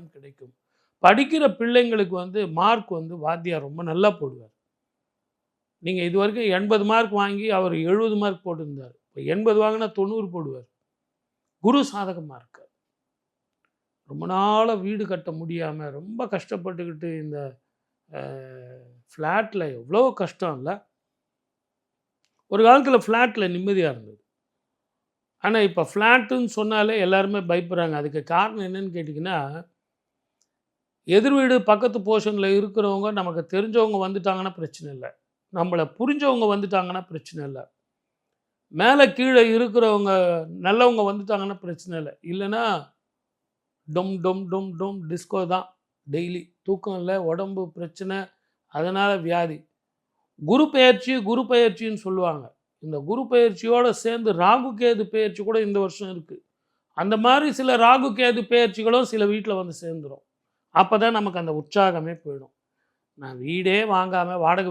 முன்னேற்றம் கிடைக்கும். படிக்கிற பிள்ளைங்களுக்கு வந்து மார்க் வந்து வாத்தியார் ரொம்ப நல்லா போடுவார். நீங்க இதுவரைக்கும் 80 மார்க் வாங்கி அவர் 70 மார்க் போட்டிருந்தார். இப்ப 80 வாங்கினா 90 போடுவார். குரு சாதகமா இருக்கார். ரொம்ப நாளா வீடு கட்ட முடியாம ரொம்ப கஷ்டப்பட்டுக்கிட்டு இந்த அ ஃப்ளாட்ல எவ்வளோ கஷ்டம் இல்ல? ஒரு காலத்தில ஃப்ளாட்ல நிம்மதியா இருந்தது. ஆனா, இப்ப ஃப்ளாட்டுன்னு சொன்னாலே எல்லாருமே பயப்படுறாங்க. அதுக்கு காரணம் என்னன்னு கேட்டீங்கன்னா, எதிர் வீடு பக்கத்து போர்ஷன்ல இருக்கிறவங்க நமக்கு தெரிஞ்சவங்க வந்துட்டாங்கன்னா பிரச்சனை இல்ல. நம்மள புரிஞ்சவங்க வந்துட்டாங்கன்னா பிரச்சனை இல்ல. மேல கீழ இருக்கிறவங்க நல்லவங்க வந்துட்டாங்கன்னா பிரச்சனை இல்ல. இல்லன்னா டொம் டொம் டொம் டொம் டிஸ்கோ தான் டெய்லி. தூக்கம் இல்ல, உடம்பு பிரச்சனை, அதனால வியாதி. குரு பெயர்ச்சி, குரு பெயர்ச்சின்னு சொல்லுவாங்க. இந்த குரு பெயர்ச்சியோட சேர்ந்து ராகு, கேது பெயர்ச்சி கூட இந்த வருஷம் இருக்கு. அந்த மாரி சில ராகு, கேது பெயர்ச்சிகளும் சில வீட்ல வந்து சேர்ந்துரும். அப்பதான் நமக்கு அந்த உற்சாகமே போயிடும். நான் வீடே வாங்காம வாடகை